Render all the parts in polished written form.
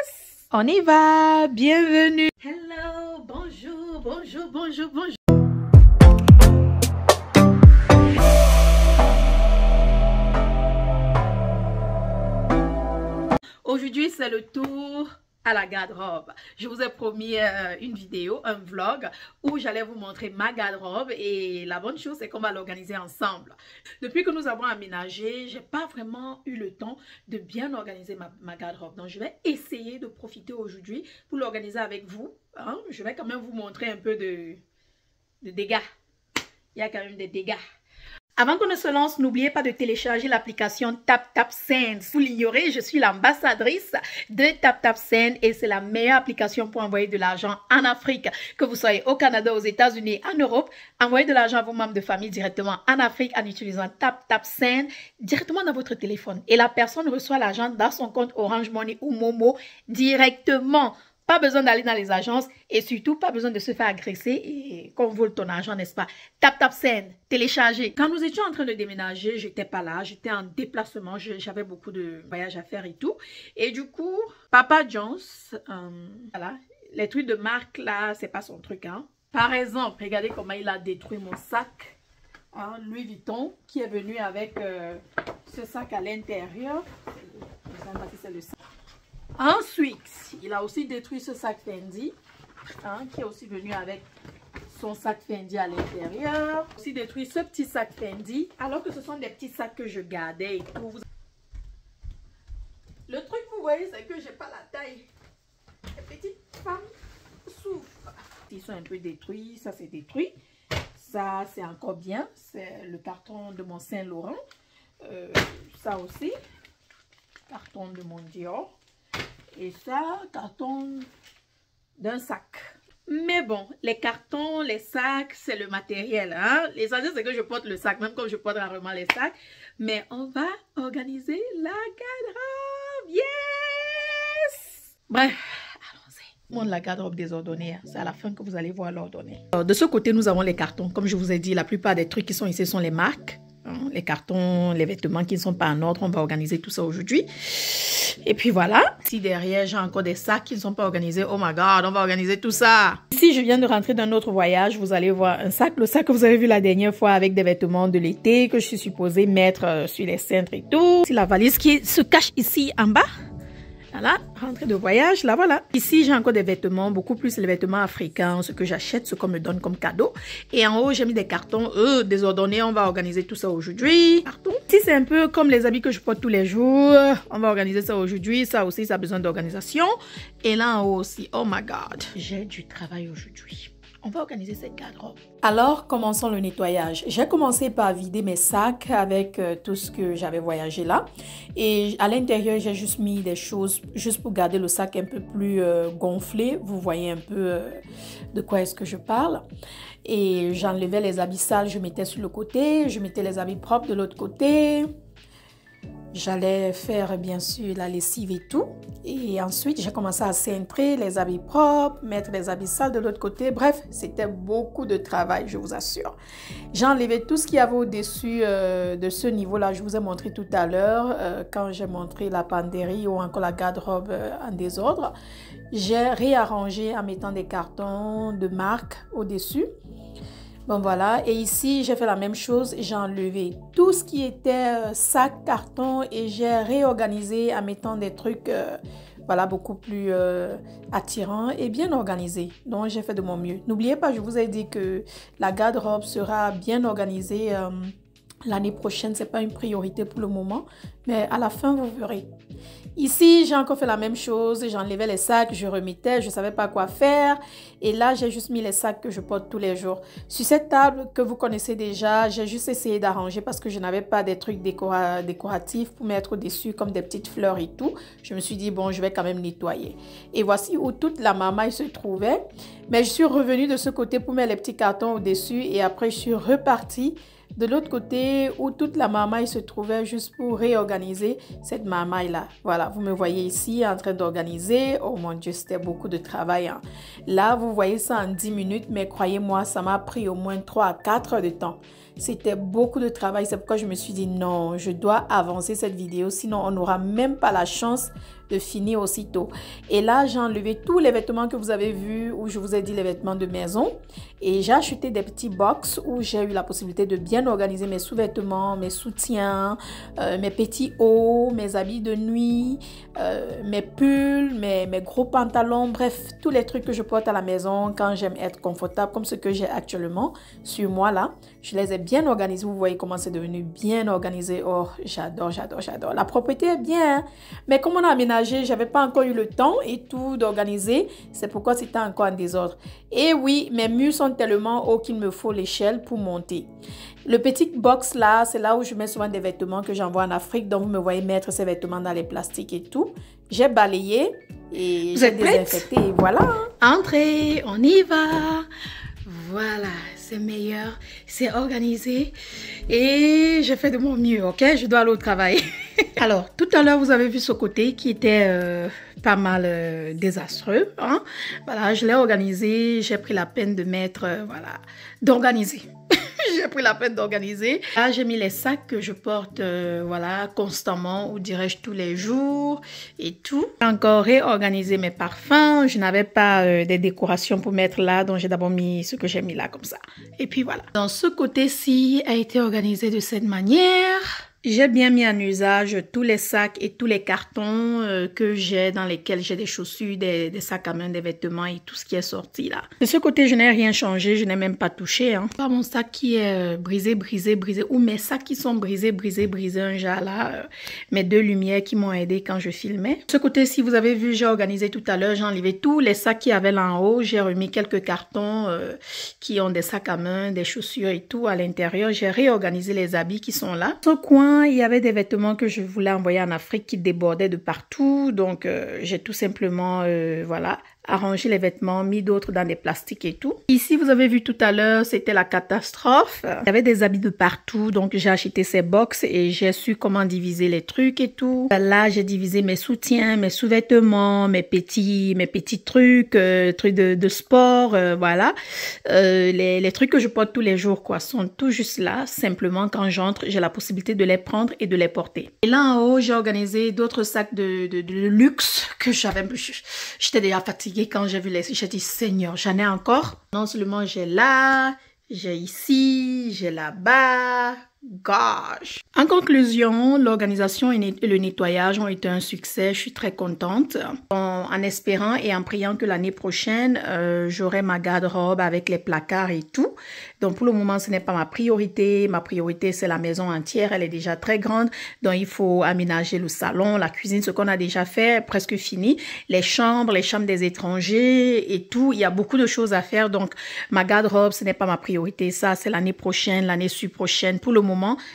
Yes! On y va! Bienvenue! Hello! Bonjour, bonjour, bonjour, bonjour! Aujourd'hui, c'est le tour à la garde-robe. Je vous ai promis une vidéo, un vlog où j'allais vous montrer ma garde-robe et la bonne chose c'est qu'on va l'organiser ensemble. Depuis que nous avons aménagé, j'ai pas vraiment eu le temps de bien organiser ma garde-robe. Donc je vais essayer de profiter aujourd'hui pour l'organiser avec vous. Hein? Je vais quand même vous montrer un peu de dégâts. Il y a quand même des dégâts. Avant qu'on ne se lance, n'oubliez pas de télécharger l'application TapTapSend. Vous l'ignorez, je suis l'ambassadrice de TapTapSend et c'est la meilleure application pour envoyer de l'argent en Afrique. Que vous soyez au Canada, aux États-Unis, en Europe, envoyez de l'argent à vos membres de famille directement en Afrique en utilisant TapTapSend directement dans votre téléphone. Et la personne reçoit l'argent dans son compte Orange Money ou Momo directement. Pas besoin d'aller dans les agences et surtout pas besoin de se faire agresser et qu'on vole ton argent, n'est-ce pas? TapTapSend, téléchargez. Quand nous étions en train de déménager, j'étais pas là, j'étais en déplacement, j'avais beaucoup de voyages à faire et tout. Et du coup, Papa John's, voilà, les trucs de marque là, c'est pas son truc, hein. Par exemple, regardez comment il a détruit mon sac, hein, Louis Vuitton, qui est venu avec ce sac à l'intérieur. Je ne sais pas si c'est le sac. Ensuite, il a aussi détruit ce sac Fendi, hein, qui est aussi venu avec son sac Fendi à l'intérieur. Aussi détruit ce petit sac Fendi, alors que ce sont des petits sacs que je gardais et tout. Le truc, vous voyez, c'est que j'ai pas la taille. Les petites femmes souffrent. Ils sont un peu détruits, ça c'est détruit. Ça c'est encore bien, c'est le carton de mon Saint-Laurent. Ça aussi, carton de mon Dior. Et ça, carton d'un sac. Mais bon, les cartons, les sacs, c'est le matériel. Hein? L'essentiel, c'est que je porte le sac, même comme je porte rarement les sacs. Mais on va organiser la garde-robe. Yes! Bref, allons-y. Montre la garde-robe désordonnée. C'est à la fin que vous allez voir l'ordonnée. De ce côté, nous avons les cartons. Comme je vous ai dit, la plupart des trucs qui sont ici sont les marques. Les cartons, les vêtements qui ne sont pas en ordre. On va organiser tout ça aujourd'hui. Et puis voilà. Ici derrière, j'ai encore des sacs qui ne sont pas organisés. Oh my God, on va organiser tout ça. Ici, je viens de rentrer d'un autre voyage. Vous allez voir un sac. Le sac que vous avez vu la dernière fois avec des vêtements de l'été que je suis supposée mettre sur les cintres et tout. C'est la valise qui se cache ici en bas. Voilà, rentrée de voyage, là voilà. Ici, j'ai encore des vêtements, beaucoup plus les vêtements africains, ce que j'achète, ce qu'on me donne comme cadeau. Et en haut, j'ai mis des cartons, désordonnés, on va organiser tout ça aujourd'hui. Carton. Ici, c'est un peu comme les habits que je porte tous les jours. On va organiser ça aujourd'hui, ça aussi, ça a besoin d'organisation. Et là en haut aussi, oh my God, j'ai du travail aujourd'hui. On va organiser cette garde-robe. Alors, commençons le nettoyage. J'ai commencé par vider mes sacs avec tout ce que j'avais voyagé là. Et à l'intérieur, j'ai juste mis des choses juste pour garder le sac un peu plus gonflé. Vous voyez un peu de quoi est-ce que je parle. Et j'enlevais les habits sales, je mettais sur le côté. Je mettais les habits propres de l'autre côté. J'allais faire bien sûr la lessive et tout. Et ensuite, j'ai commencé à cintrer les habits propres, mettre les habits sales de l'autre côté. Bref, c'était beaucoup de travail, je vous assure. J'ai enlevé tout ce qu'il y avait au-dessus de ce niveau-là. Je vous ai montré tout à l'heure quand j'ai montré la penderie ou encore la garde-robe en désordre. J'ai réarrangé en mettant des cartons de marque au-dessus. Bon voilà, et ici j'ai fait la même chose, j'ai enlevé tout ce qui était sac, carton et j'ai réorganisé en mettant des trucs voilà, beaucoup plus attirants et bien organisés. Donc j'ai fait de mon mieux. N'oubliez pas, je vous ai dit que la garde-robe sera bien organisée l'année prochaine. C'est pas une priorité pour le moment, mais à la fin vous verrez. Ici, j'ai encore fait la même chose. J'enlevais les sacs, je remettais, je ne savais pas quoi faire. Et là, j'ai juste mis les sacs que je porte tous les jours. Sur cette table que vous connaissez déjà, j'ai juste essayé d'arranger parce que je n'avais pas des trucs décoratifs pour mettre au-dessus comme des petites fleurs et tout. Je me suis dit, bon, je vais quand même nettoyer. Et voici où toute la marmaille se trouvait. Mais je suis revenue de ce côté pour mettre les petits cartons au-dessus. Et après, je suis repartie de l'autre côté où toute la marmaille se trouvait juste pour réorganiser cette marmaille là. Voilà, vous me voyez ici en train d'organiser. Oh mon Dieu, c'était beaucoup de travail. Hein. Là, vous voyez ça en 10 minutes, mais croyez-moi, ça m'a pris au moins 3 à 4 heures de temps. C'était beaucoup de travail. C'est pourquoi je me suis dit non, je dois avancer cette vidéo. Sinon, on n'aura même pas la chance de finir aussitôt. Et là, j'ai enlevé tous les vêtements que vous avez vus, où je vous ai dit les vêtements de maison. Et j'ai acheté des petits box où j'ai eu la possibilité de bien organiser mes sous-vêtements, mes soutiens, mes petits hauts, mes habits de nuit, mes pulls, mes gros pantalons, bref, tous les trucs que je porte à la maison quand j'aime être confortable, comme ce que j'ai actuellement sur moi là. Je les ai bien organisés. Vous voyez comment c'est devenu bien organisé. Oh, j'adore, j'adore, j'adore. La propreté est bien, hein? Mais comme on a aménagé, j'avais pas encore eu le temps et tout d'organiser. C'est pourquoi c'était encore en désordre. Et oui, mes murs sont tellement hauts qu'il me faut l'échelle pour monter. Le petit box là, c'est là où je mets souvent des vêtements que j'envoie en Afrique. Donc, vous me voyez mettre ces vêtements dans les plastiques et tout. J'ai balayé et j'ai désinfecté. Et voilà. Entrez, on y va. Voilà, c'est meilleur, c'est organisé et je fais de mon mieux, ok? Je dois aller au travail. Alors, tout à l'heure, vous avez vu ce côté qui était pas mal désastreux, hein? Voilà, je l'ai organisé, j'ai pris la peine de mettre, voilà, d'organiser. J'ai pris la peine d'organiser. Là, j'ai mis les sacs que je porte, voilà, constamment, ou dirais-je tous les jours et tout. J'ai encore réorganisé mes parfums. Je n'avais pas des décorations pour mettre là, donc j'ai d'abord mis ce que j'ai mis là comme ça. Et puis voilà. Dans ce côté-ci a été organisé de cette manière. J'ai bien mis en usage tous les sacs et tous les cartons que j'ai, dans lesquels j'ai des chaussures, des sacs à main, des vêtements et tout ce qui est sorti là. De ce côté, je n'ai rien changé, je n'ai même pas touché. Hein. Pas mon sac qui est brisé, ou mes sacs qui sont brisés, un genre là. Mes deux lumières qui m'ont aidé quand je filmais. De ce côté, si vous avez vu, j'ai organisé tout à l'heure, j'ai enlevé tous les sacs qu'il y avait là en haut. J'ai remis quelques cartons qui ont des sacs à main, des chaussures et tout à l'intérieur. J'ai réorganisé les habits qui sont là. Ce coin, il y avait des vêtements que je voulais envoyer en Afrique qui débordaient de partout. Donc, j'ai tout simplement, voilà, arrangé les vêtements, mis d'autres dans des plastiques et tout. Ici, vous avez vu tout à l'heure, c'était la catastrophe. Il y avait des habits de partout. Donc, j'ai acheté ces box et j'ai su comment diviser les trucs et tout. Là, j'ai divisé mes soutiens, mes sous-vêtements, mes petits trucs, trucs de sport, voilà. Les trucs que je porte tous les jours, quoi, sont tout juste là. Simplement, quand j'entre, j'ai la possibilité de les prendre et de les porter. Et là, en haut, j'ai organisé d'autres sacs de luxe que j'avais... J'étais déjà fatiguée quand j'ai vu les... J'ai dit, Seigneur, j'en ai encore. Non seulement j'ai là, j'ai ici, j'ai là-bas... Gosh. En conclusion, l'organisation et le nettoyage ont été un succès. Je suis très contente. En espérant et en priant que l'année prochaine, j'aurai ma garde-robe avec les placards et tout. Donc, pour le moment, ce n'est pas ma priorité. Ma priorité, c'est la maison entière. Elle est déjà très grande. Donc, il faut aménager le salon, la cuisine, ce qu'on a déjà fait, presque fini. Les chambres des étrangers et tout. Il y a beaucoup de choses à faire. Donc, ma garde-robe, ce n'est pas ma priorité. Ça, c'est l'année prochaine, l'année prochaine. Pour le moment,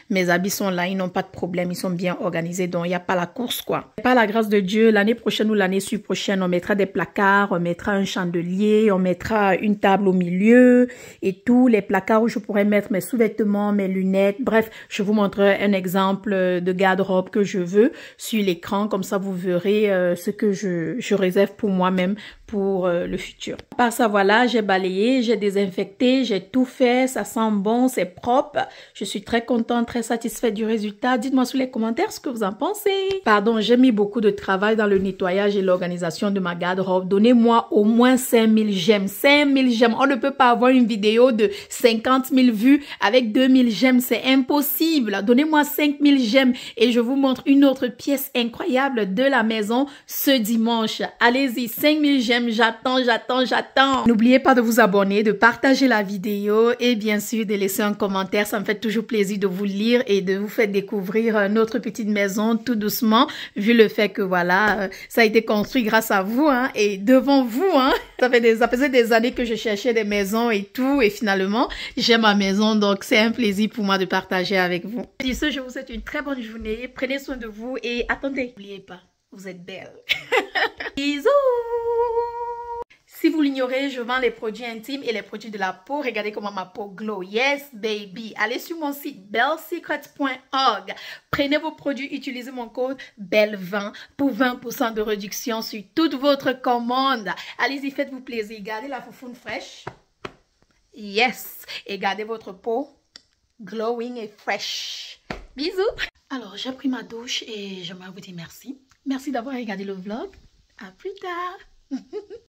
mes habits sont là, ils n'ont pas de problème, ils sont bien organisés, donc il n'y a pas la course, quoi. Par la grâce de Dieu, l'année prochaine ou l'année prochaine, on mettra des placards, on mettra un chandelier, on mettra une table au milieu et tout, les placards où je pourrais mettre mes sous-vêtements, mes lunettes, bref, je vous montrerai un exemple de garde-robe que je veux sur l'écran, comme ça vous verrez ce que je réserve pour moi-même pour le futur. Par ça, voilà, j'ai balayé, j'ai désinfecté, j'ai tout fait, ça sent bon, c'est propre. Je suis très contente, très satisfaite du résultat. Dites-moi sous les commentaires ce que vous en pensez. Pardon, j'ai mis beaucoup de travail dans le nettoyage et l'organisation de ma garde-robe. Donnez-moi au moins 5000 j'aime. 5000 j'aime. On ne peut pas avoir une vidéo de 50 000 vues avec 2000 j'aime. C'est impossible. Donnez-moi 5000 j'aime et je vous montre une autre pièce incroyable de la maison ce dimanche. Allez-y, 5000 j'aime. J'attends. N'oubliez pas de vous abonner, de partager la vidéo et bien sûr de laisser un commentaire. Ça me fait toujours plaisir de vous lire et de vous faire découvrir notre petite maison tout doucement, vu le fait que voilà, ça a été construit grâce à vous, hein, et devant vous, hein. Ça faisait des années que je cherchais des maisons et tout, et finalement, j'ai ma maison, donc c'est un plaisir pour moi de partager avec vous. Sur ce, je vous souhaite une très bonne journée, prenez soin de vous et attendez, n'oubliez pas, vous êtes belle. Bisous. Si vous l'ignorez, je vends les produits intimes et les produits de la peau. Regardez comment ma peau glow. Yes, baby. Allez sur mon site bellesecrets.org. Prenez vos produits, utilisez mon code BELLE20 pour 20% de réduction sur toute votre commande. Allez-y, faites-vous plaisir. Gardez la foufoune fraîche. Yes. Et gardez votre peau glowing et fresh. Bisous. Alors, j'ai pris ma douche et j'aimerais vous dire merci. Merci d'avoir regardé le vlog. À plus tard.